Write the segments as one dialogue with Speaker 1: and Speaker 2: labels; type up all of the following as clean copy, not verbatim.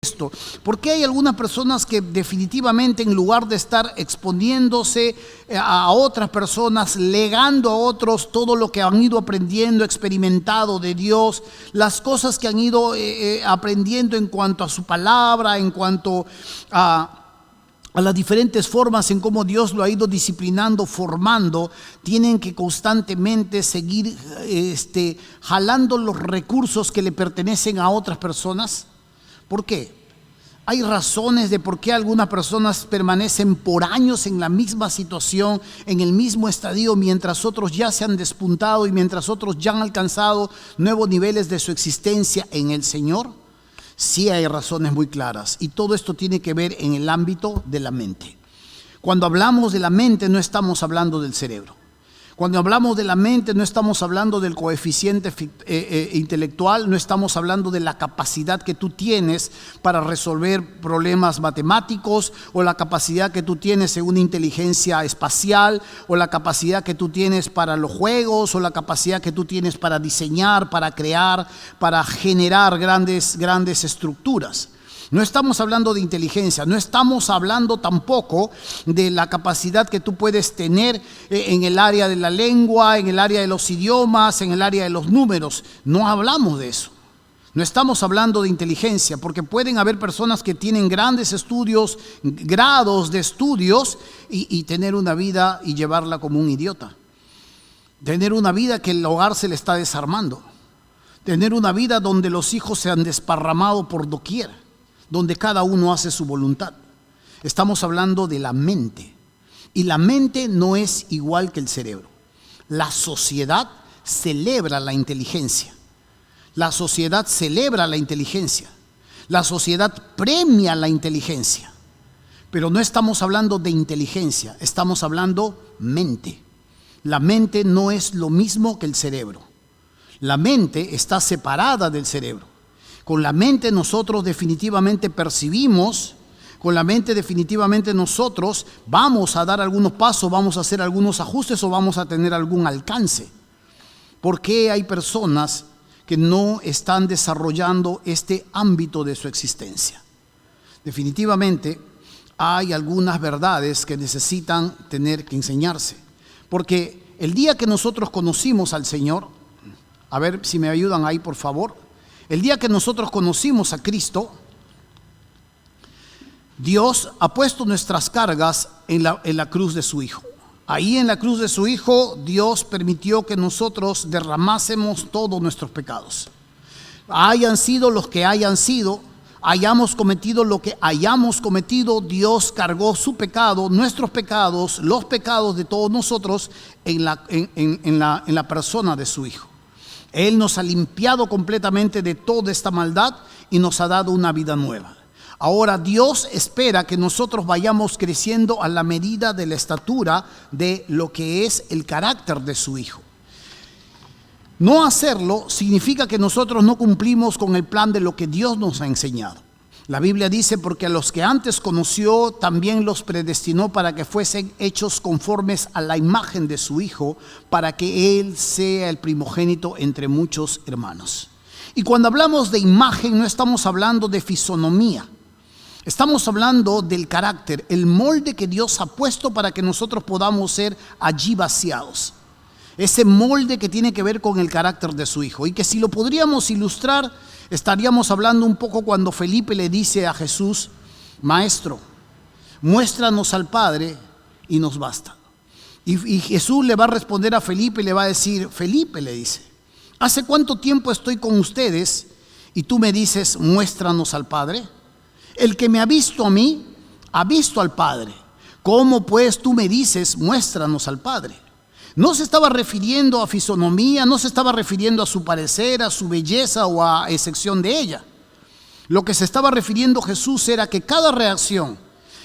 Speaker 1: esto? ¿Por qué hay algunas personas que definitivamente, en lugar de estar exponiéndose a otras personas, legando a otros todo lo que han ido aprendiendo, experimentado de Dios, las cosas que han ido aprendiendo en cuanto a su palabra, en cuanto a las diferentes formas en cómo Dios lo ha ido disciplinando, formando, tienen que constantemente seguir jalando los recursos que le pertenecen a otras personas? ¿Por qué? Hay razones de por qué algunas personas permanecen por años en la misma situación, en el mismo estadio, mientras otros ya se han despuntado y mientras otros ya han alcanzado nuevos niveles de su existencia en el Señor. Sí hay razones muy claras, y todo esto tiene que ver en el ámbito de la mente. Cuando hablamos de la mente, no estamos hablando del cerebro. Cuando hablamos de la mente, no estamos hablando del coeficiente intelectual, no estamos hablando de la capacidad que tú tienes para resolver problemas matemáticos, o la capacidad que tú tienes en una inteligencia espacial, o la capacidad que tú tienes para los juegos, o la capacidad que tú tienes para diseñar, para crear, para generar grandes estructuras. No estamos hablando de inteligencia, no estamos hablando tampoco de la capacidad que tú puedes tener en el área de la lengua, en el área de los idiomas, en el área de los números. No hablamos de eso. No estamos hablando de inteligencia, porque pueden haber personas que tienen grandes estudios, grados de estudios, y tener una vida y llevarla como un idiota. Tener una vida que el hogar se le está desarmando. Tener una vida donde los hijos se han desparramado por doquier, donde cada uno hace su voluntad. Estamos hablando de la mente, y la mente no es igual que el cerebro. La sociedad celebra la inteligencia. La sociedad celebra la inteligencia. La sociedad premia la inteligencia. Pero no estamos hablando de inteligencia, estamos hablando mente. La mente no es lo mismo que el cerebro. La mente está separada del cerebro. Con la mente nosotros definitivamente percibimos, con la mente definitivamente nosotros vamos a dar algunos pasos, vamos a hacer algunos ajustes o vamos a tener algún alcance. ¿Por qué hay personas que no están desarrollando este ámbito de su existencia? Definitivamente hay algunas verdades que necesitan tener que enseñarse. Porque el día que nosotros conocimos al Señor, a ver si me ayudan ahí por favor. El día que nosotros conocimos a Cristo, Dios ha puesto nuestras cargas en la cruz de su Hijo. Ahí en la cruz de su Hijo, Dios permitió que nosotros derramásemos todos nuestros pecados. Hayan sido los que hayan sido, hayamos cometido lo que hayamos cometido, Dios cargó su pecado, nuestros pecados, los pecados de todos nosotros en la persona de su Hijo. Él nos ha limpiado completamente de toda esta maldad y nos ha dado una vida nueva. Ahora Dios espera que nosotros vayamos creciendo a la medida de la estatura de lo que es el carácter de su Hijo. No hacerlo significa que nosotros no cumplimos con el plan de lo que Dios nos ha enseñado. La Biblia dice: porque a los que antes conoció también los predestinó para que fuesen hechos conformes a la imagen de su Hijo, para que Él sea el primogénito entre muchos hermanos. Y cuando hablamos de imagen no estamos hablando de fisonomía, estamos hablando del carácter, el molde que Dios ha puesto para que nosotros podamos ser allí vaciados. Ese molde que tiene que ver con el carácter de su Hijo, y que si lo podríamos ilustrar, estaríamos hablando un poco cuando Felipe le dice a Jesús: Maestro, muéstranos al Padre y nos basta. Y Jesús le va a responder a Felipe y le va a decir: Felipe, le dice, ¿hace cuánto tiempo estoy con ustedes y tú me dices muéstranos al Padre? El que me ha visto a mí, ha visto al Padre. ¿Cómo pues tú me dices muéstranos al Padre? No se estaba refiriendo a fisonomía, no se estaba refiriendo a su parecer, a su belleza o a excepción de ella. Lo que se estaba refiriendo Jesús era que cada reacción,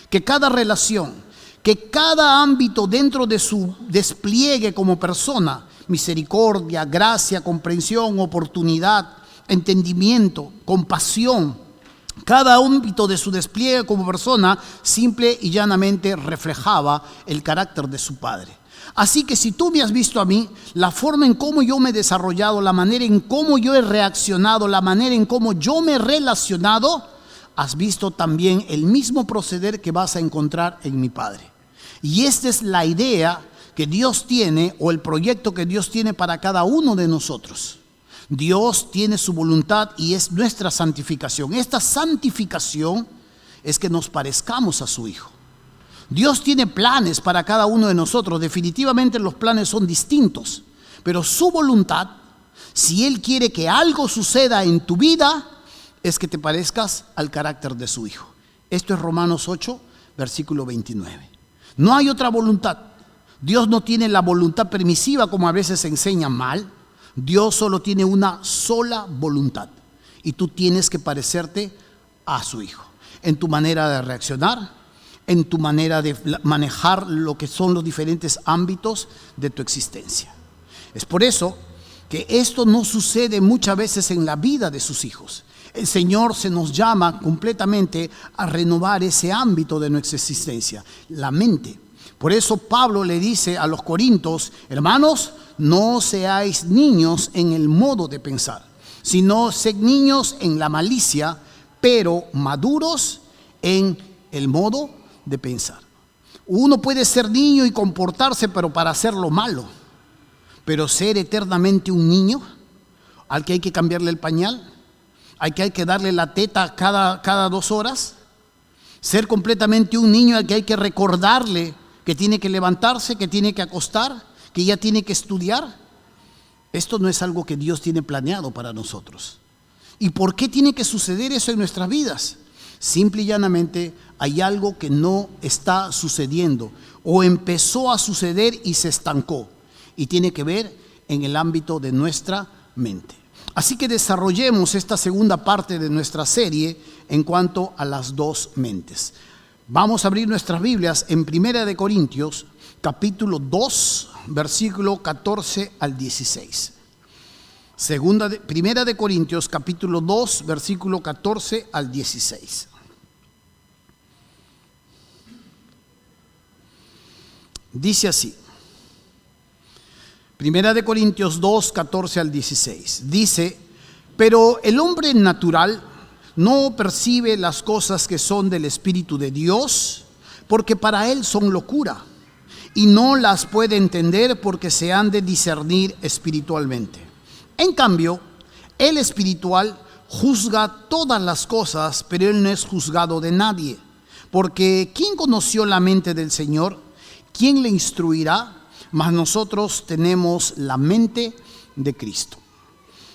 Speaker 1: que cada relación, que cada ámbito dentro de su despliegue como persona, misericordia, gracia, comprensión, oportunidad, entendimiento, compasión, cada ámbito de su despliegue como persona simple y llanamente reflejaba el carácter de su Padre. Así que si tú me has visto a mí, la forma en cómo yo me he desarrollado, la manera en cómo yo he reaccionado, la manera en cómo yo me he relacionado, has visto también el mismo proceder que vas a encontrar en mi Padre. Y esta es la idea que Dios tiene, o el proyecto que Dios tiene para cada uno de nosotros. Dios tiene su voluntad y es nuestra santificación. Esta santificación es que nos parezcamos a su Hijo. Dios tiene planes para cada uno de nosotros. Definitivamente los planes son distintos, pero su voluntad, si Él quiere que algo suceda en tu vida, es que te parezcas al carácter de su Hijo. Esto es Romanos 8, versículo 29. No hay otra voluntad. Dios no tiene la voluntad permisiva como a veces se enseña mal. Dios solo tiene una sola voluntad. Y tú tienes que parecerte a su Hijo. En tu manera de reaccionar, en tu manera de manejar lo que son los diferentes ámbitos de tu existencia. Es por eso que esto no sucede muchas veces en la vida de sus hijos. El Señor se nos llama completamente a renovar ese ámbito de nuestra existencia, la mente. Por eso Pablo le dice a los corintios: hermanos, no seáis niños en el modo de pensar, sino sed niños en la malicia, pero maduros en el modo de pensar. Uno puede ser niño y comportarse, pero para hacer lo malo. Pero ser eternamente un niño al que hay que cambiarle el pañal, al que hay que darle la teta cada 2 horas, ser completamente un niño al que hay que recordarle que tiene que levantarse, que tiene que acostar, que ya tiene que estudiar. Esto no es algo que Dios tiene planeado para nosotros. ¿Y por qué tiene que suceder eso en nuestras vidas? Simple y llanamente hay algo que no está sucediendo o empezó a suceder y se estancó, y tiene que ver en el ámbito de nuestra mente. Así que desarrollemos esta segunda parte de nuestra serie en cuanto a las 2 mentes. Vamos a abrir nuestras Biblias en 1 Corintios capítulo 2, versículo 14 al 16. 1 Corintios capítulo 2, versículo 14 al 16. Dice así. 1 Corintios 2, 14 al 16. Dice: pero el hombre natural no percibe las cosas que son del Espíritu de Dios, porque para él son locura, y no las puede entender porque se han de discernir espiritualmente. En cambio, el espiritual juzga todas las cosas, pero él no es juzgado de nadie. Porque ¿quién conoció la mente del Señor? ¿Quién le instruirá? Mas nosotros tenemos la mente de Cristo.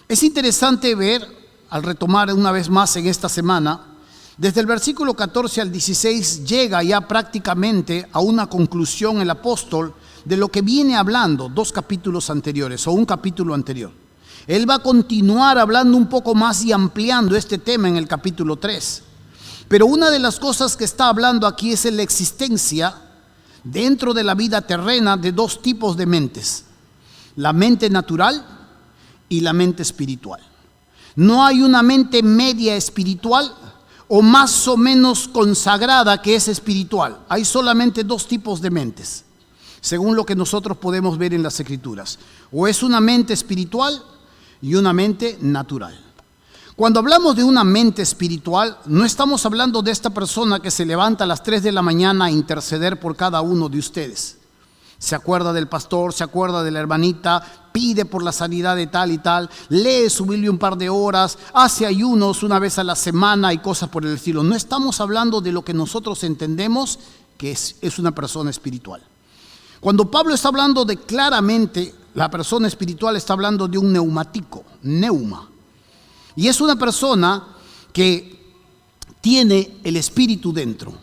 Speaker 1: Es interesante ver, al retomar una vez más en esta semana, desde el versículo 14 al 16 llega ya prácticamente a una conclusión el apóstol de lo que viene hablando 2 capítulos anteriores o un capítulo anterior. Él va a continuar hablando un poco más y ampliando este tema en el capítulo 3. Pero una de las cosas que está hablando aquí es la existencia dentro de la vida terrena de 2 tipos de mentes: la mente natural y la mente espiritual. No hay una mente media espiritual o más o menos consagrada que es espiritual. Hay solamente 2 tipos de mentes, según lo que nosotros podemos ver en las Escrituras. O es una mente espiritual y una mente natural. Cuando hablamos de una mente espiritual, no estamos hablando de esta persona que se levanta a las 3 de la mañana a interceder por cada uno de ustedes. Se acuerda del pastor, se acuerda de la hermanita, pide por la sanidad de tal y tal, lee su Biblia un par de horas, hace ayunos una vez a la semana y cosas por el estilo. No estamos hablando de lo que nosotros entendemos que es una persona espiritual. Cuando Pablo está hablando de claramente la persona espiritual, está hablando de un neumático, neuma. Y es una persona que tiene el espíritu dentro.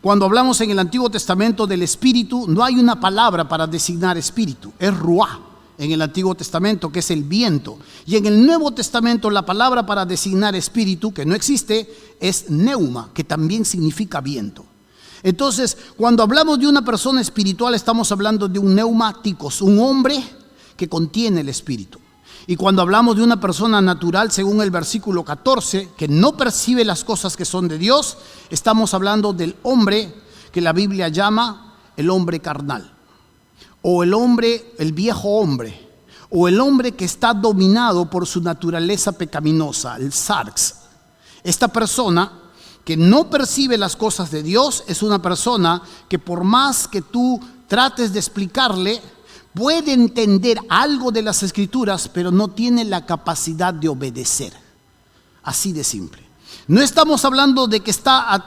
Speaker 1: Cuando hablamos en el Antiguo Testamento del espíritu, no hay una palabra para designar espíritu, es ruá en el Antiguo Testamento, que es el viento. Y en el Nuevo Testamento la palabra para designar espíritu, que no existe, es neuma, que también significa viento. Entonces, cuando hablamos de una persona espiritual, estamos hablando de un neumáticos, un hombre que contiene el espíritu. Y cuando hablamos de una persona natural, según el versículo 14, que no percibe las cosas que son de Dios, estamos hablando del hombre que la Biblia llama el hombre carnal, o el hombre, el viejo hombre, o el hombre que está dominado por su naturaleza pecaminosa, el sarx. Esta persona que no percibe las cosas de Dios es una persona que por más que tú trates de explicarle, puede entender algo de las Escrituras, pero no tiene la capacidad de obedecer. Así de simple. No estamos hablando de que está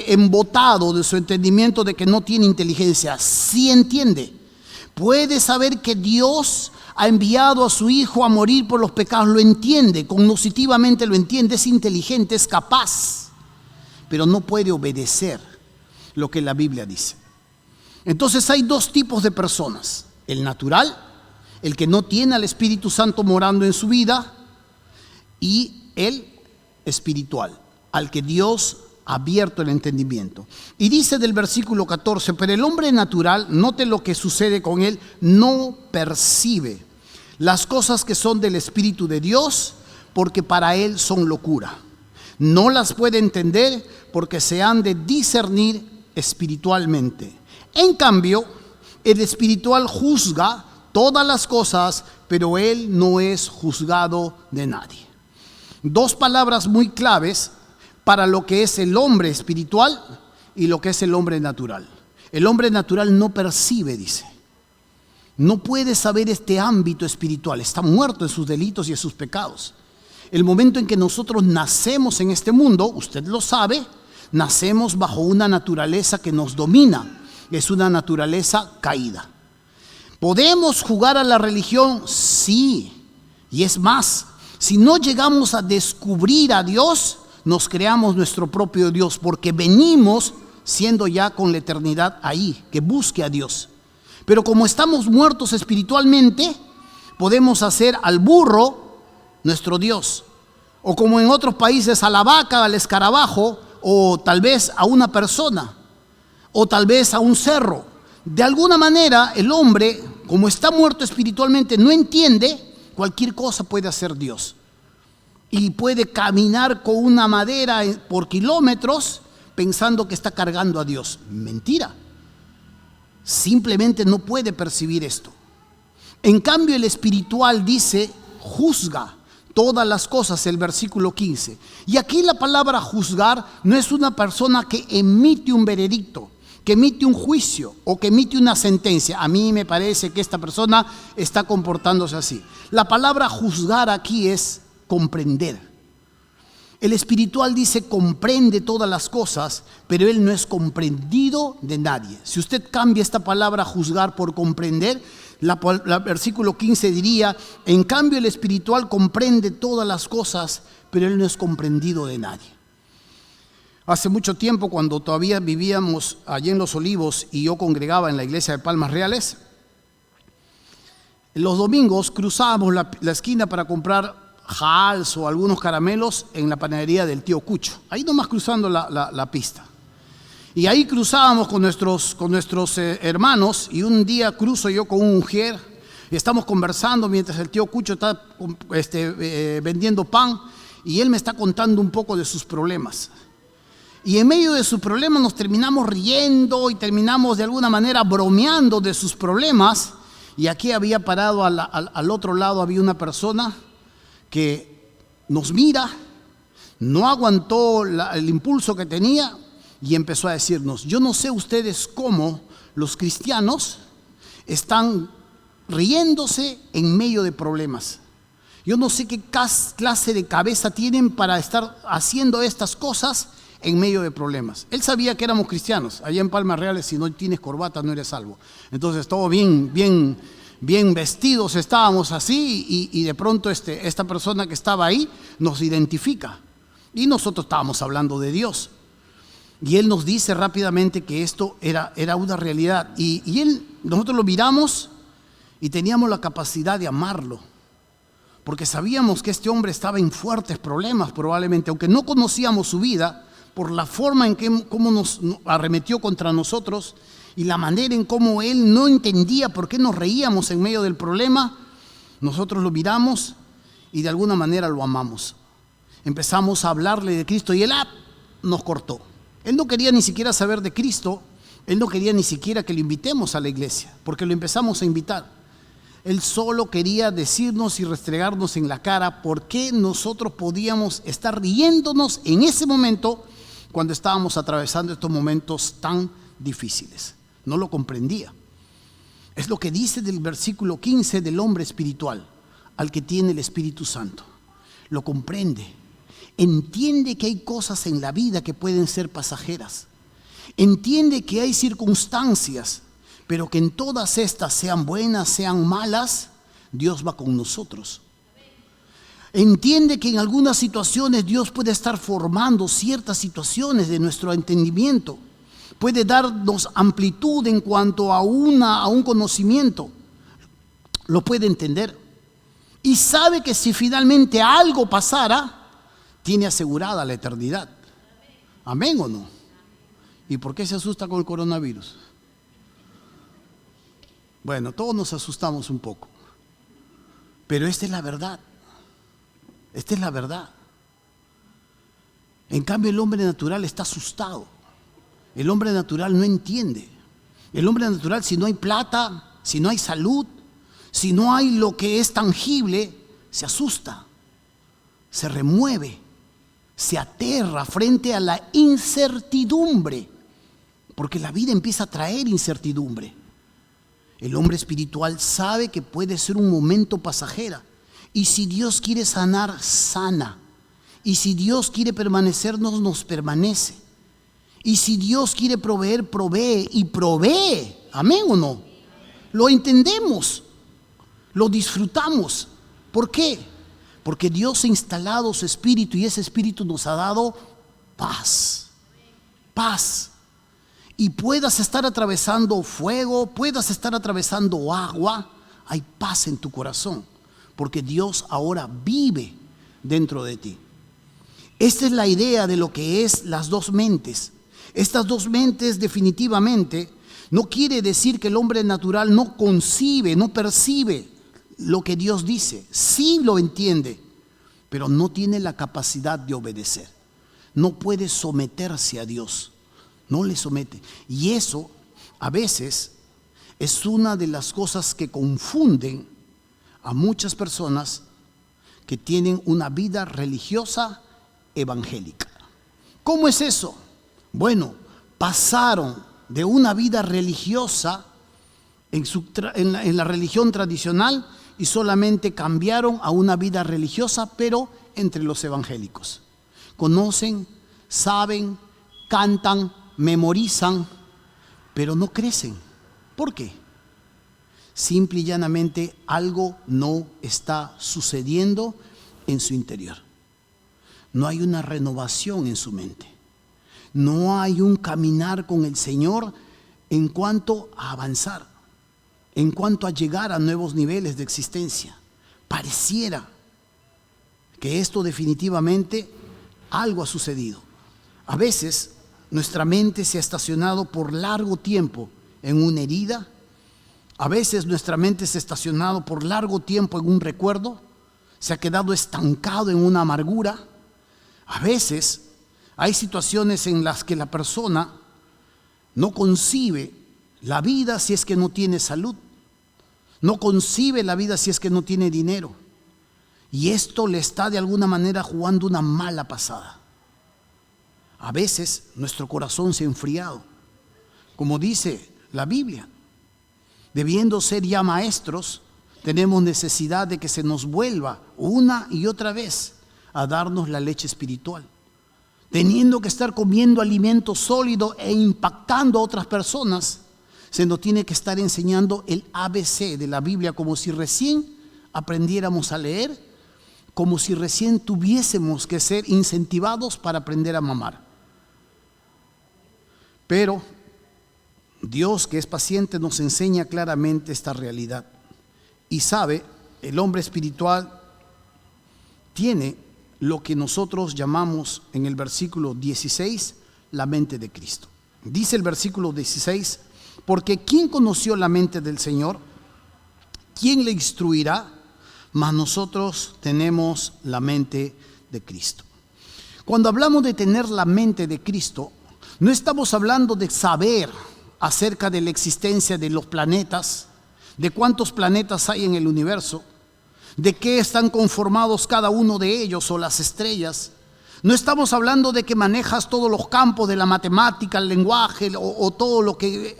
Speaker 1: embotado de su entendimiento, de que no tiene inteligencia. Sí entiende. Puede saber que Dios ha enviado a su Hijo a morir por los pecados. Lo entiende, cognitivamente lo entiende, es inteligente, es capaz. Pero no puede obedecer lo que la Biblia dice. Entonces hay dos tipos de personas. El natural, el que no tiene al Espíritu Santo morando en su vida, y el espiritual, al que Dios ha abierto el entendimiento. Y dice del versículo 14, pero el hombre natural, note lo que sucede con él, no percibe las cosas que son del Espíritu de Dios, porque para él son locura. No las puede entender porque se han de discernir espiritualmente. En cambio, el espiritual juzga todas las cosas, pero él no es juzgado de nadie. Dos palabras muy claves para lo que es el hombre espiritual y lo que es el hombre natural. El hombre natural no percibe, dice. No puede saber este ámbito espiritual. Está muerto en sus delitos y en sus pecados. El momento en que nosotros nacemos en este mundo, usted lo sabe, nacemos bajo una naturaleza que nos domina. Es una naturaleza caída. ¿Podemos jugar a la religión? Sí. Y es más, si no llegamos a descubrir a Dios, nos creamos nuestro propio Dios, porque venimos siendo ya con la eternidad ahí, que busque a Dios. Pero como estamos muertos espiritualmente, podemos hacer al burro nuestro Dios. O como en otros países, a la vaca, al escarabajo, o tal vez a una persona, o tal vez a un cerro. De alguna manera, el hombre, como está muerto espiritualmente, no entiende, cualquier cosa puede hacer Dios. Y puede caminar con una madera por kilómetros pensando que está cargando a Dios. Mentira. Simplemente no puede percibir esto. En cambio, el espiritual dice, juzga todas las cosas, el versículo 15. Y aquí la palabra juzgar no es una persona que emite un veredicto, que emite un juicio o que emite una sentencia. A mí me parece que esta persona está comportándose así. La palabra juzgar aquí es comprender. El espiritual dice comprende todas las cosas, pero él no es comprendido de nadie. Si usted cambia esta palabra juzgar por comprender, el versículo 15 diría, en cambio el espiritual comprende todas las cosas, pero él no es comprendido de nadie. Hace mucho tiempo, cuando todavía vivíamos allí en Los Olivos y yo congregaba en la iglesia de Palmas Reales, los domingos cruzábamos la esquina para comprar jals o algunos caramelos en la panadería del tío Cucho, ahí nomás cruzando la pista. Y ahí cruzábamos con nuestros hermanos, y un día cruzo yo con un mujer y estamos conversando mientras el tío Cucho está vendiendo pan, y él me está contando un poco de sus problemas. Y en medio de sus problemas nos terminamos riendo y terminamos de alguna manera bromeando de sus problemas. Y aquí había parado al otro lado, había una persona que nos mira, no aguantó el impulso que tenía y empezó a decirnos, yo no sé ustedes cómo los cristianos están riéndose en medio de problemas. Yo no sé qué clase de cabeza tienen para estar haciendo estas cosas en medio de problemas. Él sabía que éramos cristianos. Allá en Palmas Reales, si no tienes corbata no eres salvo. Entonces todo bien vestidos estábamos así, y de pronto esta persona que estaba ahí nos identifica. Y nosotros estábamos hablando de Dios. Y él nos dice rápidamente que esto era una realidad. Y nosotros lo miramos y teníamos la capacidad de amarlo. Porque sabíamos que este hombre estaba en fuertes problemas probablemente, aunque no conocíamos su vida, por la forma en cómo nos arremetió contra nosotros y la manera en cómo él no entendía por qué nos reíamos en medio del problema. Nosotros lo miramos y de alguna manera lo amamos. Empezamos a hablarle de Cristo y él nos cortó. Él no quería ni siquiera saber de Cristo, él no quería ni siquiera que lo invitemos a la iglesia, porque lo empezamos a invitar. Él solo quería decirnos y restregarnos en la cara por qué nosotros podíamos estar riéndonos en ese momento cuando estábamos atravesando estos momentos tan difíciles. No lo comprendía. Es lo que dice del versículo 15 del hombre espiritual, al que tiene el Espíritu Santo. Lo comprende. Entiende que hay cosas en la vida que pueden ser pasajeras. Entiende que hay circunstancias, pero que en todas estas, sean buenas, sean malas, Dios va con nosotros. Entiende que en algunas situaciones Dios puede estar formando ciertas situaciones de nuestro entendimiento. Puede darnos amplitud en cuanto a un conocimiento. Lo puede entender. Y sabe que si finalmente algo pasara, tiene asegurada la eternidad. ¿Amén o no? ¿Y por qué se asusta con el coronavirus? Bueno, todos nos asustamos un poco. Pero esta es la verdad. Esta es la verdad. En cambio, el hombre natural está asustado. El hombre natural no entiende. El hombre natural, si no hay plata, si no hay salud, si no hay lo que es tangible, se asusta, se remueve, se aterra frente a la incertidumbre, porque la vida empieza a traer incertidumbre. El hombre espiritual sabe que puede ser un momento pasajero. Y si Dios quiere sanar, sana. Y si Dios quiere permanecernos, nos permanece. Y si Dios quiere proveer, provee y provee. ¿Amén o no? Lo entendemos, lo disfrutamos. ¿Por qué? Porque Dios ha instalado su espíritu y ese espíritu nos ha dado paz. Paz. Y puedas estar atravesando fuego, puedas estar atravesando agua, hay paz en tu corazón. Porque Dios ahora vive dentro de ti. Esta es la idea de lo que es las dos mentes. Estas dos mentes definitivamente no quiere decir que el hombre natural no concibe, no percibe lo que Dios dice. Sí lo entiende, pero no tiene la capacidad de obedecer. No puede someterse a Dios. No le somete. Y eso a veces es una de las cosas que confunden a muchas personas que tienen una vida religiosa evangélica. ¿Cómo es eso? Bueno, pasaron de una vida religiosa en la religión tradicional y solamente cambiaron a una vida religiosa, pero entre los evangélicos. Conocen, saben, cantan, memorizan, pero no crecen. ¿Por qué? Simple y llanamente algo no está sucediendo en su interior. No hay una renovación en su mente. No hay un caminar con el Señor en cuanto a avanzar, en cuanto a llegar a nuevos niveles de existencia. Pareciera que esto definitivamente algo ha sucedido. A veces nuestra mente se ha estacionado por largo tiempo en una herida. A veces nuestra mente se ha estacionado por largo tiempo en un recuerdo, se ha quedado estancado en una amargura. A veces hay situaciones en las que la persona no concibe la vida si es que no tiene salud, no concibe la vida si es que no tiene dinero. Y esto le está de alguna manera jugando una mala pasada. A veces nuestro corazón se ha enfriado, como dice la Biblia. Debiendo ser ya maestros, tenemos necesidad de que se nos vuelva una y otra vez a darnos la leche espiritual. Teniendo que estar comiendo alimento sólido e impactando a otras personas, se nos tiene que estar enseñando el ABC de la Biblia, como si recién aprendiéramos a leer, como si recién tuviésemos que ser incentivados para aprender a mamar. Pero Dios, que es paciente, nos enseña claramente esta realidad. Y sabe, el hombre espiritual tiene lo que nosotros llamamos en el versículo 16, la mente de Cristo. Dice el versículo 16, porque ¿quién conoció la mente del Señor? ¿Quién le instruirá? Mas nosotros tenemos la mente de Cristo. Cuando hablamos de tener la mente de Cristo, no estamos hablando de saber acerca de la existencia de los planetas, de cuántos planetas hay en el universo, de qué están conformados cada uno de ellos o las estrellas. No estamos hablando de que manejas todos los campos de la matemática, el lenguaje o todo lo que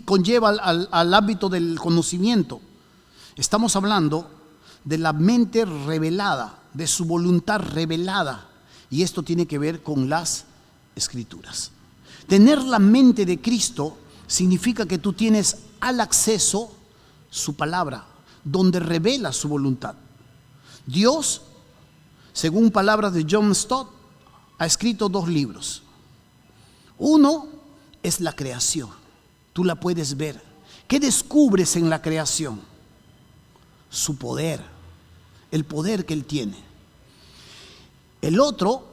Speaker 1: conlleva al ámbito del conocimiento. Estamos hablando de la mente revelada, de su voluntad revelada. Y esto tiene que ver con las Escrituras. Tener la mente de Cristo significa que tú tienes al acceso su palabra, donde revela su voluntad. Dios, según palabras de John Stott, ha escrito 2 libros. Uno es la creación. Tú la puedes ver. ¿Qué descubres en la creación? Su poder, el poder que Él tiene. El otro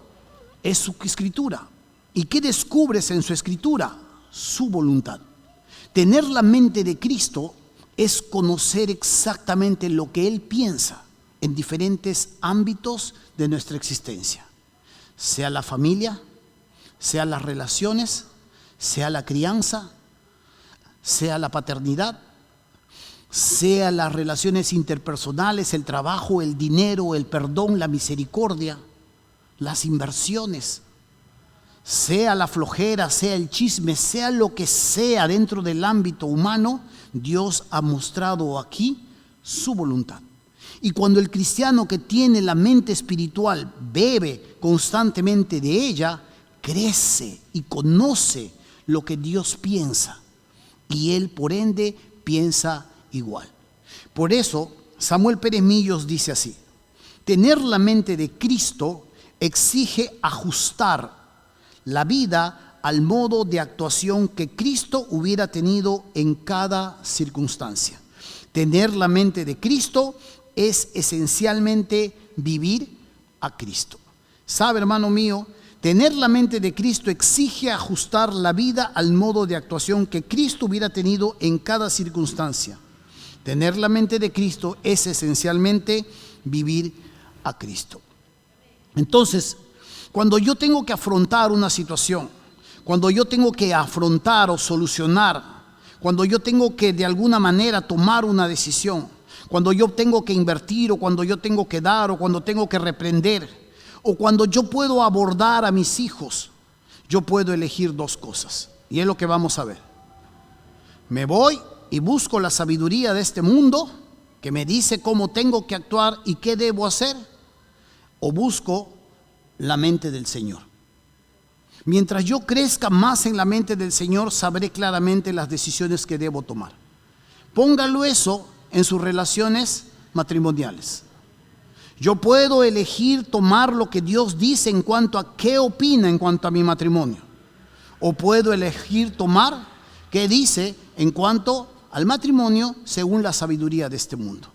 Speaker 1: es su escritura. ¿Y qué descubres en su escritura? Su voluntad. Tener la mente de Cristo es conocer exactamente lo que Él piensa en diferentes ámbitos de nuestra existencia. Sea la familia, sea las relaciones, sea la crianza, sea la paternidad, sea las relaciones interpersonales, el trabajo, el dinero, el perdón, la misericordia, las inversiones, sea la flojera, sea el chisme, sea lo que sea dentro del ámbito humano, Dios ha mostrado aquí su voluntad. Y cuando el cristiano que tiene la mente espiritual bebe constantemente de ella, crece y conoce lo que Dios piensa. Y él, por ende, piensa igual. Por eso, Samuel Pérez Millos dice así: tener la mente de Cristo exige ajustar la vida al modo de actuación que Cristo hubiera tenido en cada circunstancia. Tener la mente de Cristo es esencialmente vivir a Cristo. ¿Sabe, hermano mío? Tener la mente de Cristo exige ajustar la vida al modo de actuación que Cristo hubiera tenido en cada circunstancia. Tener la mente de Cristo es esencialmente vivir a Cristo. Entonces, cuando yo tengo que afrontar una situación, cuando yo tengo que afrontar o solucionar, cuando yo tengo que de alguna manera tomar una decisión, cuando yo tengo que invertir o cuando yo tengo que dar o cuando tengo que reprender o cuando yo puedo abordar a mis hijos, yo puedo elegir 2 cosas. Y es lo que vamos a ver. Me voy y busco la sabiduría de este mundo que me dice cómo tengo que actuar y qué debo hacer, o busco la mente del Señor. Mientras yo crezca más en la mente del Señor, sabré claramente las decisiones que debo tomar. Póngalo eso en sus relaciones matrimoniales. Yo puedo elegir tomar lo que Dios dice en cuanto a qué opina en cuanto a mi matrimonio. O puedo elegir tomar qué dice en cuanto al matrimonio según la sabiduría de este mundo.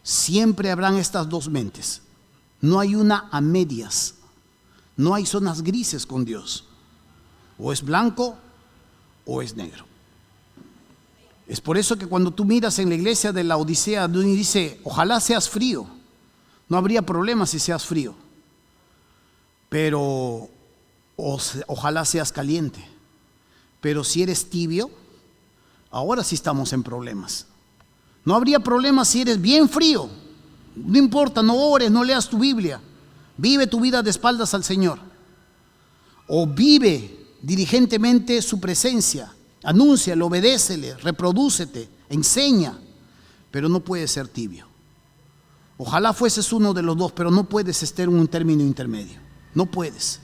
Speaker 1: Siempre habrán estas 2 mentes. No hay una a medias. No hay zonas grises con Dios. O es blanco o es negro. Es por eso que cuando tú miras en la iglesia de la Odisea, dice: ojalá seas frío. No habría problema si seas frío. Pero ojalá seas caliente. Pero si eres tibio, ahora sí estamos en problemas. No habría problema si eres bien frío. No importa, no ores, no leas tu Biblia. Vive tu vida de espaldas al Señor. O vive diligentemente su presencia. Anúnciale, obedécele, reprodúcete, enseña. Pero no puedes ser tibio. Ojalá fueses uno de los 2, pero no puedes estar en un término intermedio. No puedes.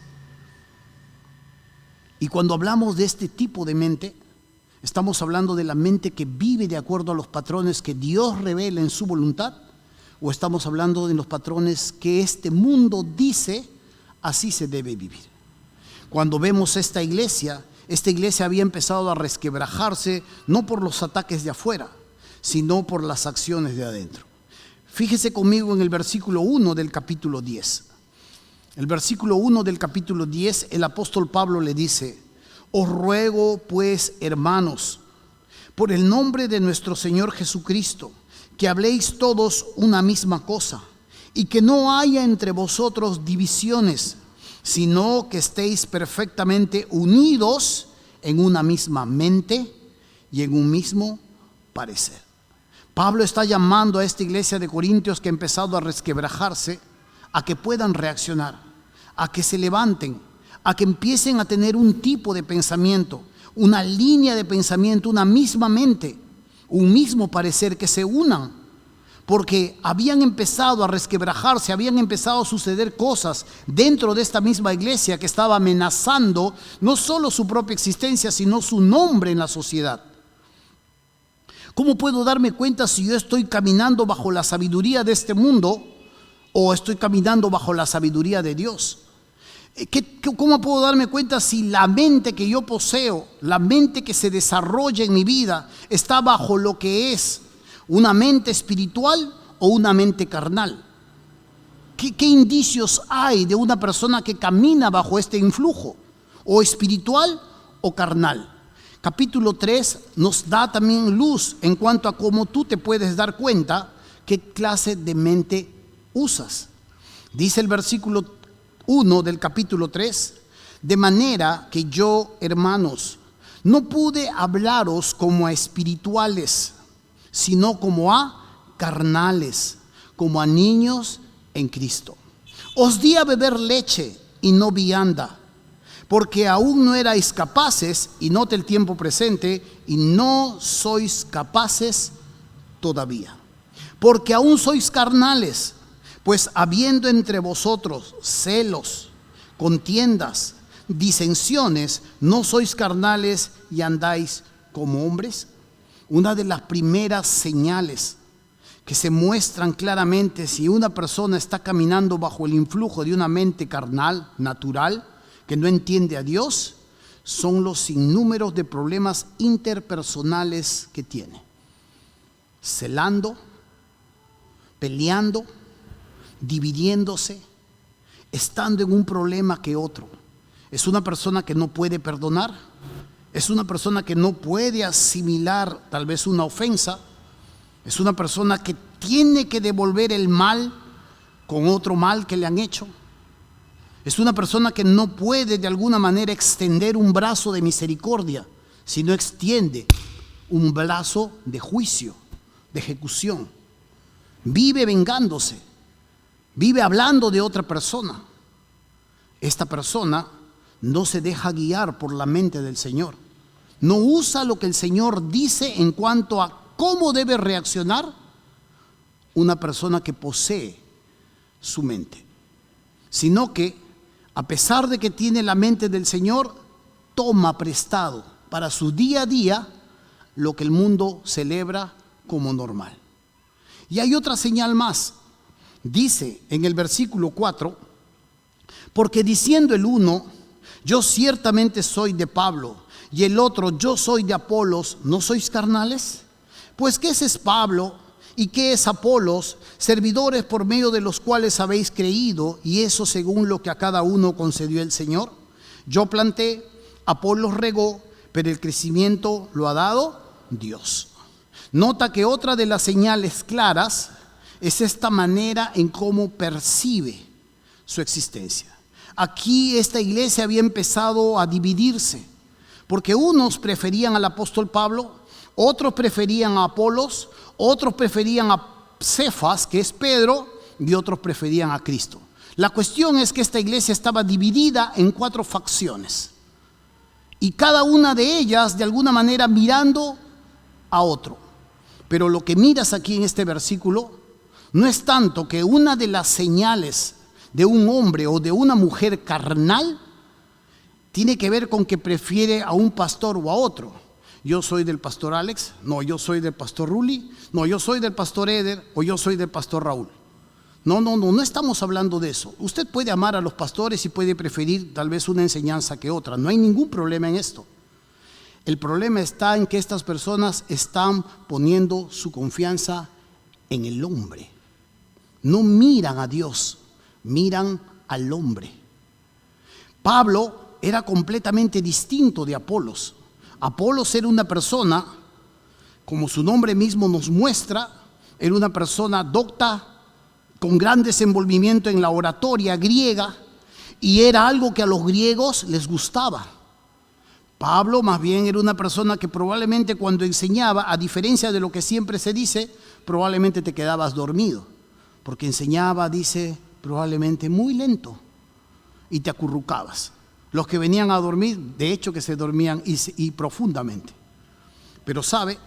Speaker 1: Y cuando hablamos de este tipo de mente, estamos hablando de la mente que vive de acuerdo a los patrones que Dios revela en su voluntad, o estamos hablando de los patrones que este mundo dice así se debe vivir. Cuando vemos esta iglesia había empezado a resquebrajarse no por los ataques de afuera, sino por las acciones de adentro. Fíjese conmigo en el versículo 1 del capítulo 10. El versículo 1 del capítulo 10, el apóstol Pablo le dice: os ruego pues, hermanos, por el nombre de nuestro Señor Jesucristo, que habléis todos una misma cosa, y que no haya entre vosotros divisiones, sino que estéis perfectamente unidos en una misma mente y en un mismo parecer. Pablo está llamando a esta iglesia de Corintios que ha empezado a resquebrajarse a que puedan reaccionar, a que se levanten, a que empiecen a tener un tipo de pensamiento, una línea de pensamiento, una misma mente, un mismo parecer, que se unan, porque habían empezado a resquebrajarse, habían empezado a suceder cosas dentro de esta misma iglesia que estaba amenazando no solo su propia existencia, sino su nombre en la sociedad. ¿Cómo puedo darme cuenta si yo estoy caminando bajo la sabiduría de este mundo o estoy caminando bajo la sabiduría de Dios? ¿Cómo puedo darme cuenta si la mente que yo poseo, la mente que se desarrolla en mi vida, está bajo lo que es una mente espiritual o una mente carnal? ¿Qué indicios hay de una persona que camina bajo este influjo, o espiritual o carnal? Capítulo 3 nos da también luz en cuanto a cómo tú te puedes dar cuenta qué clase de mente usas. Dice el versículo 1 del capítulo 3: de manera que yo, hermanos, no pude hablaros como a espirituales, sino como a carnales, como a niños en Cristo. Os di a beber leche y no vianda, porque aún no erais capaces, y note el tiempo presente, y no sois capaces todavía, porque aún sois carnales. Pues habiendo entre vosotros celos, contiendas, disensiones, ¿no sois carnales y andáis como hombres? Una de las primeras señales que se muestran claramente si una persona está caminando bajo el influjo de una mente carnal, natural, que no entiende a Dios, son los sinnúmeros de problemas interpersonales que tiene. Celando, peleando, dividiéndose, estando en un problema que otro. Es una persona que no puede perdonar, es una persona que no puede asimilar tal vez una ofensa, es una persona que tiene que devolver el mal con otro mal que le han hecho. Es una persona que no puede de alguna manera extender un brazo de misericordia, sino extiende un brazo de juicio, de ejecución. Vive vengándose, vive hablando de otra persona. Esta persona no se deja guiar por la mente del Señor. No usa lo que el Señor dice en cuanto a cómo debe reaccionar una persona que posee su mente, sino que a pesar de que tiene la mente del Señor, toma prestado para su día a día lo que el mundo celebra como normal. Y hay otra señal más. Dice en el versículo 4: porque diciendo el uno, yo ciertamente soy de Pablo, y el otro, yo soy de Apolos, ¿no sois carnales? Pues ¿qué es Pablo y qué es Apolos? Servidores por medio de los cuales habéis creído, y eso según lo que a cada uno concedió el Señor. Yo planté, Apolos regó, pero el crecimiento lo ha dado Dios. Nota que otra de las señales claras es esta manera en cómo percibe su existencia. Aquí esta iglesia había empezado a dividirse, porque unos preferían al apóstol Pablo, otros preferían a Apolos, otros preferían a Cefas, que es Pedro, y otros preferían a Cristo. La cuestión es que esta iglesia estaba dividida en 4 facciones, y cada una de ellas de alguna manera mirando a otro. Pero lo que miras aquí en este versículo no es tanto que una de las señales de un hombre o de una mujer carnal tiene que ver con que prefiere a un pastor o a otro. Yo soy del pastor Alex, no, yo soy del pastor Ruli, no, yo soy del pastor Eder, o yo soy del pastor Raúl. No estamos hablando de eso. Usted puede amar a los pastores y puede preferir tal vez una enseñanza que otra. No hay ningún problema en esto. El problema está en que estas personas están poniendo su confianza en el hombre. No miran a Dios, miran al hombre. Pablo era completamente distinto de Apolos. Apolos era una persona, como su nombre mismo nos muestra, era una persona docta, con gran desenvolvimiento en la oratoria griega, y era algo que a los griegos les gustaba. Pablo más bien era una persona que probablemente cuando enseñaba, a diferencia de lo que siempre se dice, probablemente te quedabas dormido, porque enseñaba, dice, probablemente muy lento. y te acurrucabas. Los que venían a dormir, de hecho que se dormían y profundamente. Pero sabe,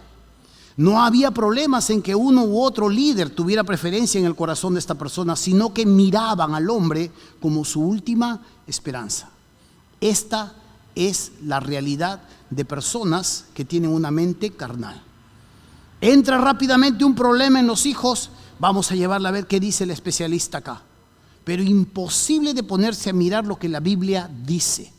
Speaker 1: no había problemas en que uno u otro líder tuviera preferencia en el corazón de esta persona, sino que miraban al hombre como su última esperanza. Esta es la realidad de personas que tienen una mente carnal. Entra rápidamente un problema en los hijos, vamos a llevarla a ver qué dice el especialista acá. Pero imposible de ponerse a mirar lo que la Biblia dice.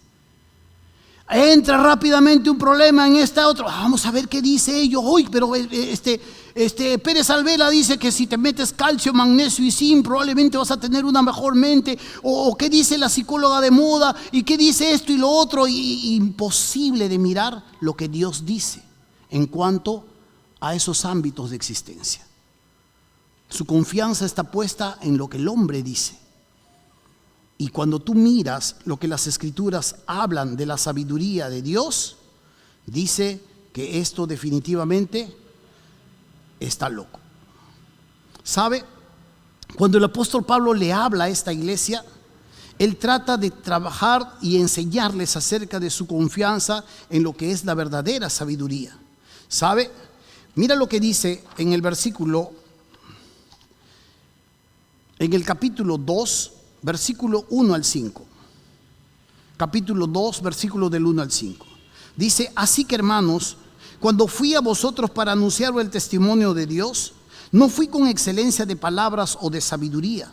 Speaker 1: Entra rápidamente un problema en esta otra, vamos a ver qué dice ellos. Uy, pero Pérez Alvela dice que si te metes calcio, magnesio y zinc probablemente vas a tener una mejor mente. O qué dice la psicóloga de moda y qué dice esto y lo otro. Imposible de mirar lo que Dios dice en cuanto a esos ámbitos de existencia. Su confianza está puesta en lo que el hombre dice. Y cuando tú miras lo que las Escrituras hablan de la sabiduría de Dios, dice que esto definitivamente está loco. ¿Sabe? Cuando el apóstol Pablo le habla a esta iglesia, él trata de trabajar y enseñarles acerca de su confianza en lo que es la verdadera sabiduría. ¿Sabe? Mira lo que dice en el versículo, en el capítulo 2, versículo 1 al 5. Capítulo 2, versículo del 1 al 5. Dice, así que hermanos, cuando fui a vosotros para anunciar el testimonio de Dios, no fui con excelencia de palabras o de sabiduría,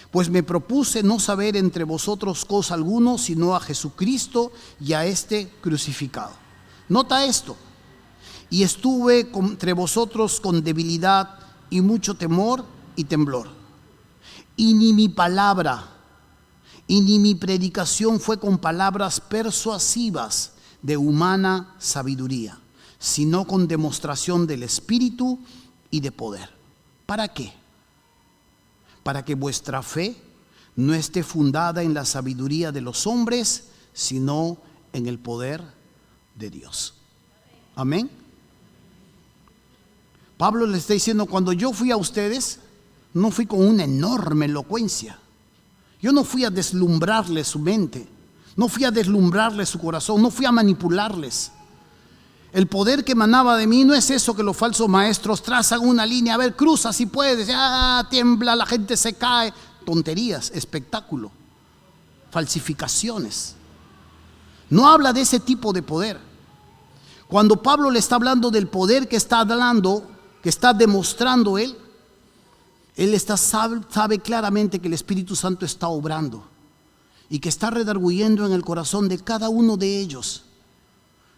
Speaker 1: pues me propuse no saber entre vosotros cosa alguna, sino a Jesucristo y a este crucificado. Nota esto. Y estuve entre vosotros con debilidad y mucho temor y temblor. Y ni mi palabra y ni mi predicación fue con palabras persuasivas de humana sabiduría, sino con demostración del Espíritu y de poder. ¿Para qué? Para que vuestra fe no esté fundada en la sabiduría de los hombres, sino en el poder de Dios. Amén. Pablo le está diciendo, cuando yo fui a ustedes, no fui con una enorme elocuencia. Yo no fui a deslumbrarles su mente, no fui a deslumbrarles su corazón, no fui a manipularles. El poder que emanaba de mí no es eso que los falsos maestros trazan una línea, a ver, cruza si puedes, ya tiembla, la gente se cae. Tonterías, espectáculo, falsificaciones. No habla de ese tipo de poder. Cuando Pablo le está hablando del poder que está hablando, que está demostrando él sabe claramente que el Espíritu Santo está obrando y que está redarguyendo en el corazón de cada uno de ellos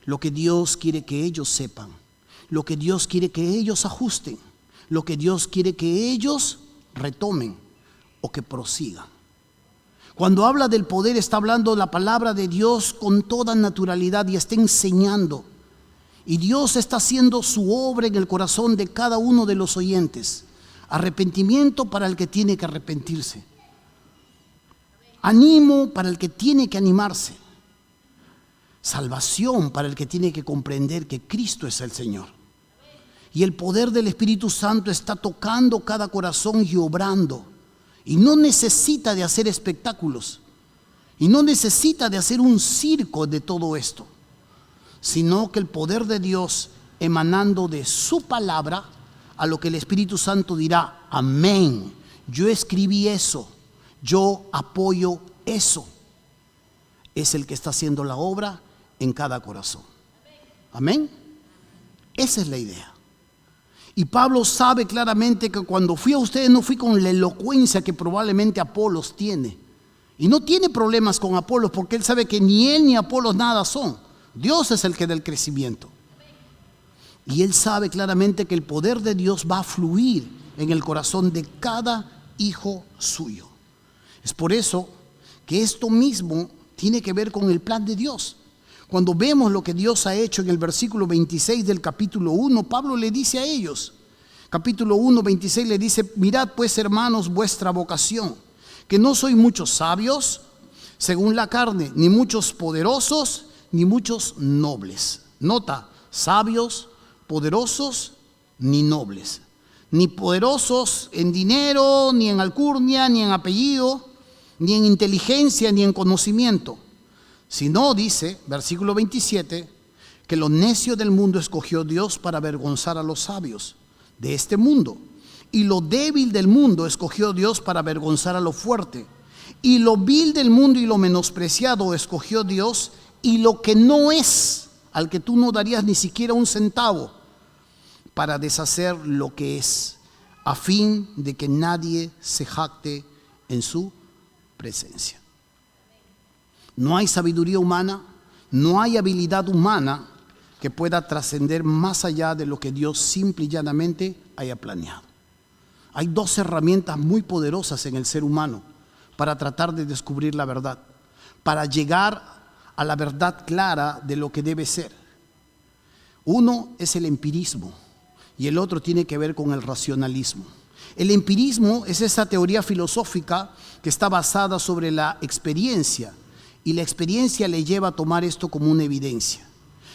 Speaker 1: lo que Dios quiere que ellos sepan, lo que Dios quiere que ellos ajusten, lo que Dios quiere que ellos retomen o que prosigan. Cuando habla del poder, está hablando la palabra de Dios con toda naturalidad y está enseñando. Y Dios está haciendo su obra en el corazón de cada uno de los oyentes. Arrepentimiento para el que tiene que arrepentirse. Ánimo para el que tiene que animarse. Salvación para el que tiene que comprender que Cristo es el Señor. Y el poder del Espíritu Santo está tocando cada corazón y obrando. Y no necesita de hacer espectáculos. Y no necesita de hacer un circo de todo esto. Sino que el poder de Dios emanando de su palabra, a lo que el Espíritu Santo dirá, amén, yo escribí eso, yo apoyo eso. Es el que está haciendo la obra en cada corazón. Amén. Esa es la idea. Y Pablo sabe claramente que cuando fui a ustedes no fui con la elocuencia que probablemente Apolos tiene. Y no tiene problemas con Apolos porque él sabe que ni él ni Apolos nada son. Dios es el que da el crecimiento. Y él sabe claramente que el poder de Dios va a fluir en el corazón de cada hijo suyo. Es por eso que esto mismo tiene que ver con el plan de Dios. Cuando vemos lo que Dios ha hecho en el versículo 26 del capítulo 1, Pablo le dice a ellos, capítulo 1, 26 le dice, mirad pues hermanos vuestra vocación, que no sois muchos sabios según la carne, ni muchos poderosos, ni muchos nobles. Nota, sabios, poderosos, ni nobles. Ni poderosos en dinero, ni en alcurnia, ni en apellido, ni en inteligencia, ni en conocimiento, sino, dice, versículo 27, que lo necio del mundo escogió Dios para avergonzar a los sabios de este mundo. Y lo débil del mundo escogió Dios para avergonzar a lo fuerte. Y lo vil del mundo y lo menospreciado escogió Dios, y lo que no es, al que tú no darías ni siquiera un centavo, para deshacer lo que es, a fin de que nadie se jacte en su presencia. No hay sabiduría humana, no hay habilidad humana que pueda trascender más allá de lo que Dios simple y llanamente haya planeado. Hay dos herramientas muy poderosas en el ser humano para tratar de descubrir la verdad, para llegar a la verdad clara de lo que debe ser. Uno es el empirismo y el otro tiene que ver con el racionalismo. El empirismo es esa teoría filosófica que está basada sobre la experiencia, y la experiencia le lleva a tomar esto como una evidencia.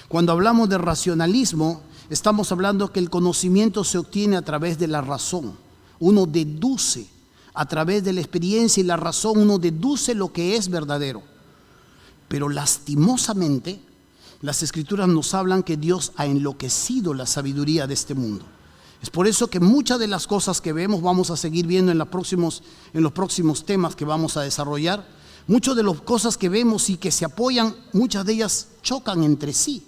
Speaker 1: Cuando hablamos de racionalismo, estamos hablando que el conocimiento se obtiene a través de la razón. Uno deduce a través de la experiencia y la razón, uno deduce lo que es verdadero. Pero lastimosamente, las Escrituras nos hablan que Dios ha enloquecido la sabiduría de este mundo. Es por eso que muchas de las cosas que vemos, vamos a seguir viendo en los próximos temas que vamos a desarrollar. Muchas de las cosas que vemos y que se apoyan, muchas de ellas chocan entre sí.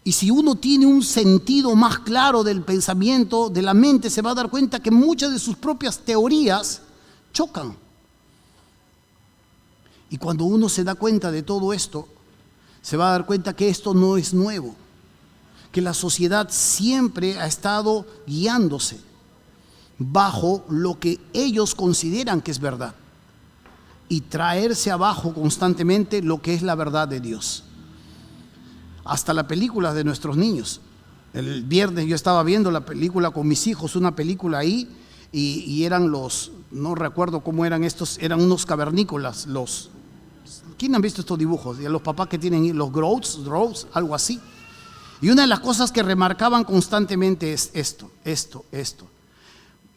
Speaker 1: Y si uno tiene un sentido más claro del pensamiento, de la mente, se va a dar cuenta que muchas de sus propias teorías chocan. Y cuando uno se da cuenta de todo esto, se va a dar cuenta que esto no es nuevo, que la sociedad siempre ha estado guiándose bajo lo que ellos consideran que es verdad y traerse abajo constantemente lo que es la verdad de Dios. Hasta las películas de nuestros niños. El viernes yo estaba viendo la película con mis hijos, una película ahí, y eran no recuerdo cómo eran estos, eran unos cavernícolas, ¿quién han visto estos dibujos? Y a los papás que tienen los Groats, algo así. Y una de las cosas que remarcaban constantemente es esto.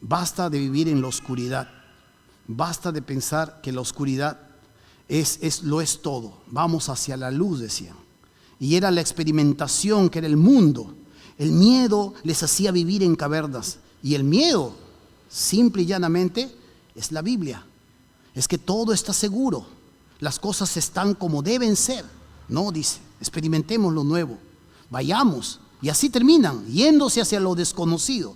Speaker 1: Basta de vivir en la oscuridad. Basta de pensar que la oscuridad lo es todo. Vamos hacia la luz, decían. Y era la experimentación, que era el mundo. El miedo les hacía vivir en cavernas. Y el miedo, simple y llanamente, es la Biblia. Es que todo está seguro. Las cosas están como deben ser. No, dice, experimentemos lo nuevo. Vayamos. Y así terminan, yéndose hacia lo desconocido.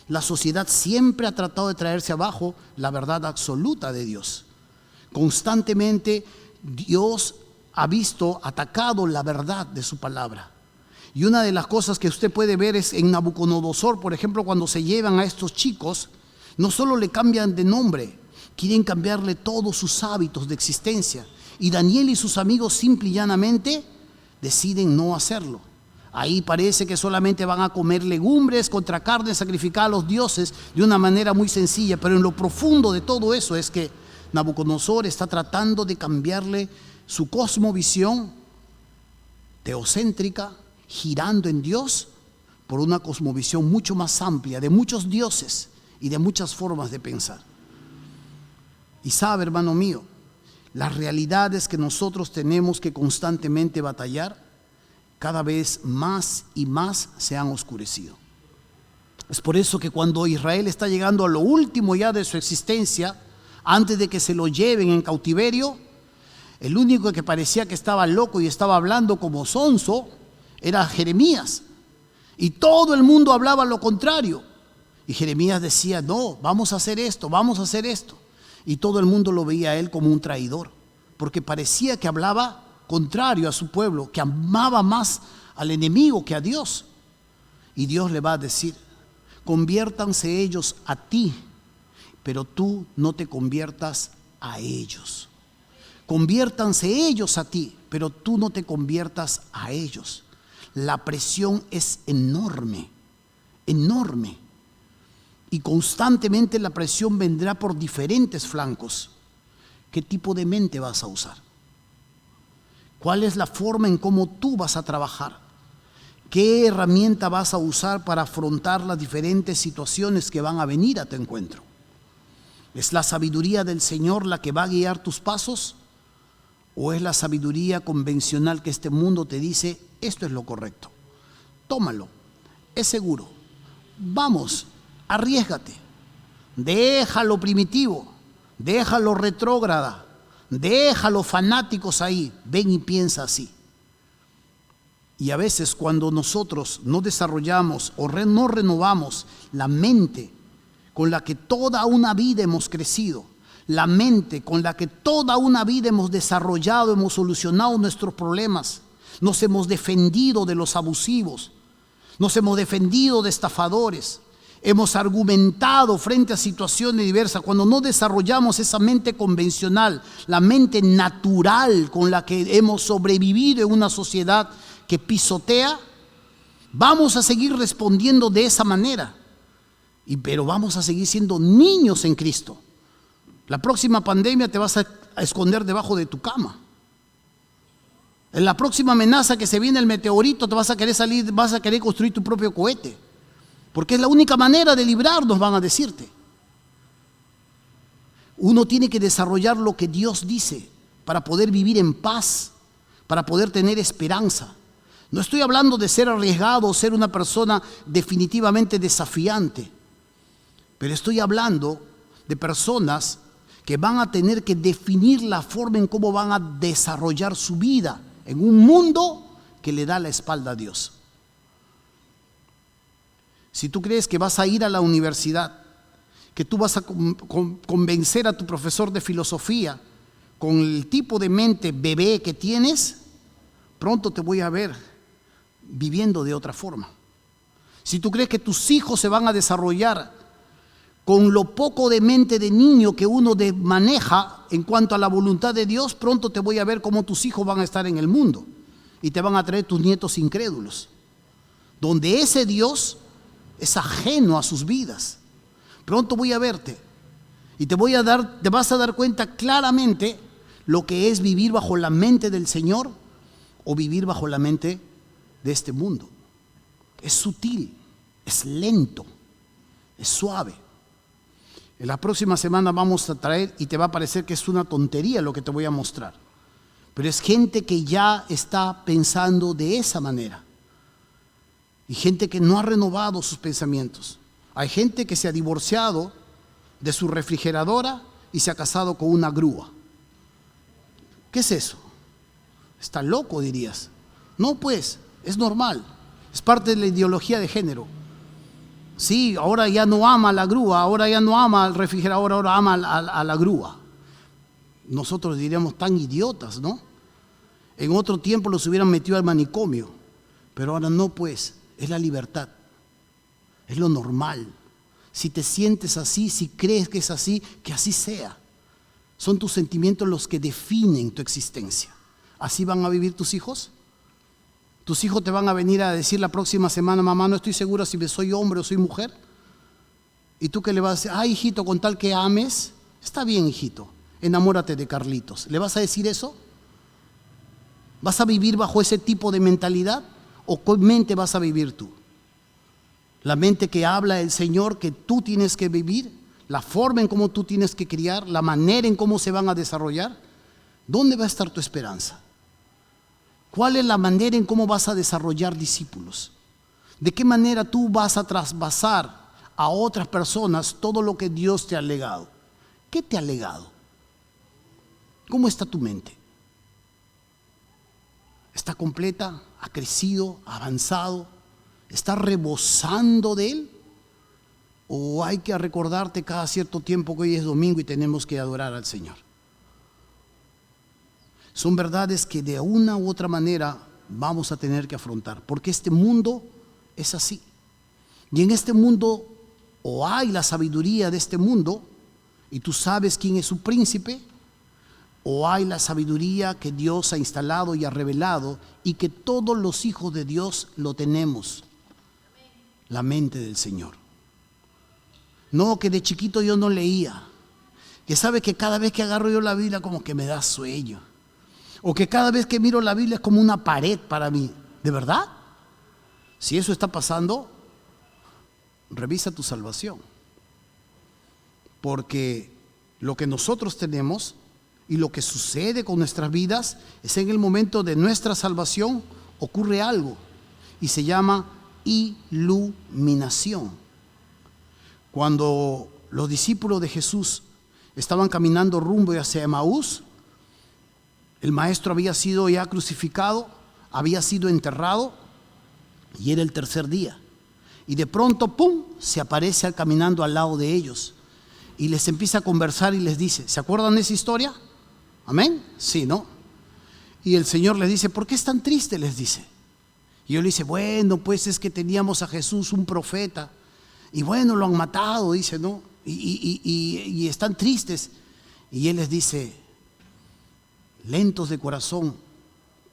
Speaker 1: La sociedad siempre ha tratado de traerse abajo la verdad absoluta de Dios. Constantemente Dios ha atacado la verdad de su palabra. Y una de las cosas que usted puede ver es en Nabucodonosor, por ejemplo, cuando se llevan a estos chicos, no solo le cambian de nombre, quieren cambiarle todos sus hábitos de existencia. Y Daniel y sus amigos simple y llanamente deciden no hacerlo. Ahí parece que solamente van a comer legumbres contra carne sacrificada a los dioses de una manera muy sencilla, pero en lo profundo de todo eso es que Nabucodonosor está tratando de cambiarle su cosmovisión teocéntrica, girando en Dios, por una cosmovisión mucho más amplia, de muchos dioses y de muchas formas de pensar. Y sabe, hermano mío, las realidades que nosotros tenemos que constantemente batallar, cada vez más y más se han oscurecido. Es por eso que cuando Israel está llegando a lo último ya de su existencia, antes de que se lo lleven en cautiverio, el único que parecía que estaba loco y estaba hablando como sonso era Jeremías. Y todo el mundo hablaba lo contrario. Y Jeremías decía, no, vamos a hacer esto, vamos a hacer esto. Y todo el mundo lo veía a él como un traidor, porque parecía que hablaba contrario a su pueblo, que amaba más al enemigo que a Dios. Y Dios le va a decir, conviértanse ellos a ti, pero tú no te conviertas a ellos. Conviértanse ellos a ti, pero tú no te conviertas a ellos. La presión es enorme, enorme. Y constantemente la presión vendrá por diferentes flancos. ¿Qué tipo de mente vas a usar? ¿Cuál es la forma en cómo tú vas a trabajar? ¿Qué herramienta vas a usar para afrontar las diferentes situaciones que van a venir a tu encuentro? ¿Es la sabiduría del Señor la que va a guiar tus pasos? ¿O es la sabiduría convencional que este mundo te dice, esto es lo correcto? Tómalo, es seguro. Vamos, arriésgate. Déjalo primitivo, déjalo retrógrada, déjalo fanáticos ahí. Ven y piensa así. Y a veces cuando nosotros no desarrollamos o no renovamos la mente con la que toda una vida hemos crecido, la mente con la que toda una vida hemos desarrollado, hemos solucionado nuestros problemas, nos hemos defendido de los abusivos, nos hemos defendido de estafadores, hemos argumentado frente a situaciones diversas. Cuando no desarrollamos esa mente convencional, la mente natural con la que hemos sobrevivido en una sociedad que pisotea, vamos a seguir respondiendo de esa manera, pero vamos a seguir siendo niños en Cristo. La próxima pandemia te vas a esconder debajo de tu cama. En la próxima amenaza que se viene el meteorito, te vas a querer salir, vas a querer construir tu propio cohete, porque es la única manera de librarnos, van a decirte. Uno tiene que desarrollar lo que Dios dice para poder vivir en paz, para poder tener esperanza. No estoy hablando de ser arriesgado o ser una persona definitivamente desafiante, pero estoy hablando de personas que van a tener que definir la forma en cómo van a desarrollar su vida en un mundo que le da la espalda a Dios. Si tú crees que vas a ir a la universidad, que tú vas a convencer a tu profesor de filosofía con el tipo de mente bebé que tienes, pronto te voy a ver viviendo de otra forma. Si tú crees que tus hijos se van a desarrollar con lo poco de mente de niño que uno maneja en cuanto a la voluntad de Dios, pronto te voy a ver cómo tus hijos van a estar en el mundo y te van a traer tus nietos incrédulos, donde ese Dios es ajeno a sus vidas. Pronto voy a verte y te vas a dar cuenta claramente lo que es vivir bajo la mente del Señor o vivir bajo la mente de este mundo. Es sutil, es lento, es suave. En la próxima semana vamos a traer, y te va a parecer que es una tontería lo que te voy a mostrar, pero es gente que ya está pensando de esa manera y gente que no ha renovado sus pensamientos. Hay gente que se ha divorciado de su refrigeradora y se ha casado con una grúa. ¿Qué es eso? Está loco, dirías. No, pues, es normal, es parte de la ideología de género. Sí, ahora ya no ama a la grúa, ahora ya no ama al refrigerador, ahora ama a la grúa. Nosotros diríamos tan idiotas, ¿no? En otro tiempo los hubieran metido al manicomio, pero ahora no, pues, es la libertad, es lo normal. Si te sientes así, si crees que es así, que así sea. Son tus sentimientos los que definen tu existencia. ¿Así van a vivir tus hijos? ¿Tus hijos te van a venir a decir la próxima semana, mamá, no estoy segura si soy hombre o soy mujer? ¿Y tú qué le vas a decir? Ay, hijito, con tal que ames, está bien, hijito, enamórate de Carlitos. ¿Le vas a decir eso? ¿Vas a vivir bajo ese tipo de mentalidad? ¿O qué mente vas a vivir tú? La mente que habla el Señor que tú tienes que vivir, la forma en cómo tú tienes que criar, la manera en cómo se van a desarrollar. ¿Dónde va a estar tu esperanza? ¿Cuál es la manera en cómo vas a desarrollar discípulos? ¿De qué manera tú vas a trasvasar a otras personas todo lo que Dios te ha legado? ¿Qué te ha legado? ¿Cómo está tu mente? ¿Está completa? ¿Ha crecido? ¿Ha avanzado? ¿Está rebosando de Él? ¿O hay que recordarte cada cierto tiempo que hoy es domingo y tenemos que adorar al Señor? Son verdades que de una u otra manera vamos a tener que afrontar, porque este mundo es así. Y en este mundo o hay la sabiduría de este mundo y tú sabes quién es su príncipe, o hay la sabiduría que Dios ha instalado y ha revelado y que todos los hijos de Dios lo tenemos, la mente del Señor. No, que de chiquito yo no leía, que sabe que cada vez que agarro yo la Biblia como que me da sueño, o que cada vez que miro la Biblia es como una pared para mí. ¿De verdad? Si eso está pasando, revisa tu salvación, porque Lo que nosotros tenemos y lo que sucede con nuestras vidas es en el momento de nuestra salvación ocurre algo y se llama iluminación. Cuando los discípulos de Jesús estaban caminando rumbo hacia Emaús, el maestro había sido ya crucificado, había sido enterrado y era el tercer día. Y de pronto, ¡pum!, se aparece caminando al lado de ellos y les empieza a conversar y les dice, ¿se acuerdan de esa historia? ¿Amén? Sí, ¿no? Y el Señor les dice, ¿por qué es tan triste? Les dice. Y yo le dice, bueno, pues es que teníamos a Jesús, un profeta, y bueno, lo han matado, dice, ¿no? Y están tristes. Y Él les dice, lentos de corazón,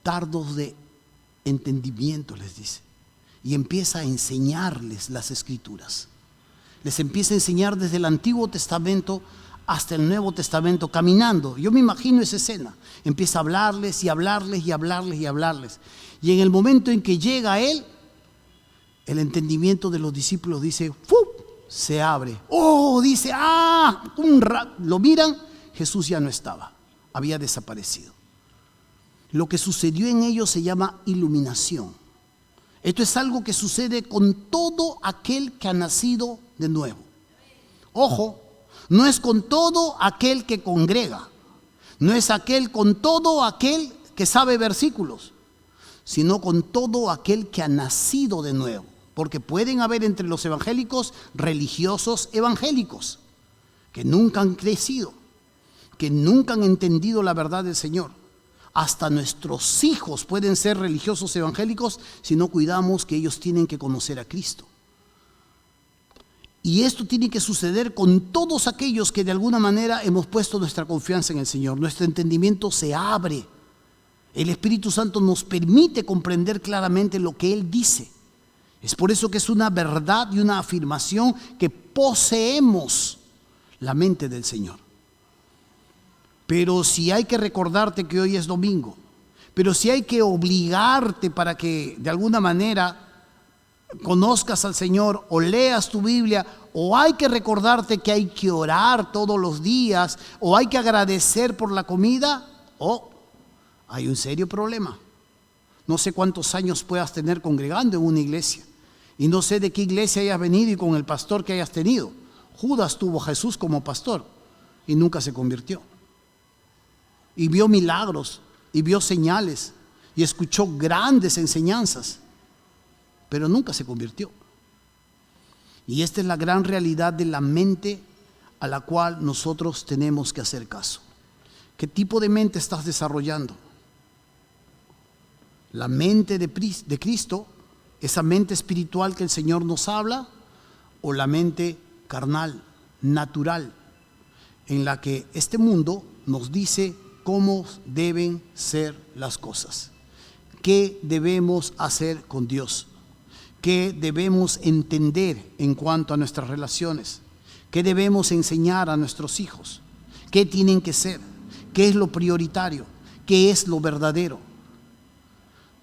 Speaker 1: tardos de entendimiento, les dice. Y empieza a enseñarles las Escrituras. Les empieza a enseñar desde el Antiguo Testamento hasta el Nuevo Testamento, caminando. Yo me imagino esa escena. Empieza a hablarles y hablarles y hablarles y hablarles. Y en el momento en que llega a Él, el entendimiento de los discípulos dice, ¡fup!, se abre. ¡Oh!, dice, ¡ah! Lo miran, Jesús ya no estaba, había desaparecido. Lo que sucedió en ellos se llama iluminación. Esto es algo que sucede con todo aquel que ha nacido de nuevo. Ojo, no es con todo aquel que congrega, no es con todo aquel que sabe versículos, sino con todo aquel que ha nacido de nuevo. Porque pueden haber entre los evangélicos religiosos evangélicos que nunca han crecido, que nunca han entendido la verdad del Señor. Hasta nuestros hijos pueden ser religiosos evangélicos si no cuidamos que ellos tienen que conocer a Cristo. Y esto tiene que suceder con todos aquellos que de alguna manera hemos puesto nuestra confianza en el Señor. Nuestro entendimiento se abre. El Espíritu Santo nos permite comprender claramente lo que Él dice. Es por eso que es una verdad y una afirmación que poseemos la mente del Señor. Pero si hay que recordarte que hoy es domingo, pero si hay que obligarte para que de alguna manera conozcas al Señor o leas tu Biblia, o hay que recordarte que hay que orar todos los días, o hay que agradecer por la comida, hay un serio problema. No sé cuántos años puedas tener congregando en una iglesia, y no sé de qué iglesia hayas venido y con el pastor que hayas tenido. Judas tuvo a Jesús como pastor y nunca se convirtió. Y vio milagros, y vio señales, y escuchó grandes enseñanzas, pero nunca se convirtió. Y esta es la gran realidad de la mente a la cual nosotros tenemos que hacer caso. ¿Qué tipo de mente estás desarrollando? La mente de Cristo, esa mente espiritual que el Señor nos habla, o la mente carnal, natural, en la que este mundo nos dice cómo deben ser las cosas, qué debemos hacer con Dios, qué debemos entender en cuanto a nuestras relaciones, qué debemos enseñar a nuestros hijos, qué tienen que ser, qué es lo prioritario, qué es lo verdadero.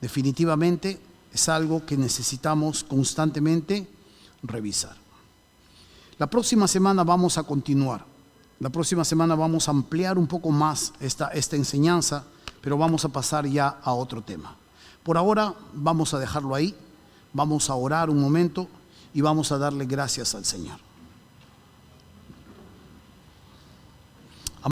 Speaker 1: Definitivamente es algo que necesitamos constantemente revisar. La próxima semana vamos a continuar. La próxima semana vamos a ampliar un poco más esta enseñanza, pero vamos a pasar ya a otro tema. Por ahora vamos a dejarlo ahí, vamos a orar un momento y vamos a darle gracias al Señor.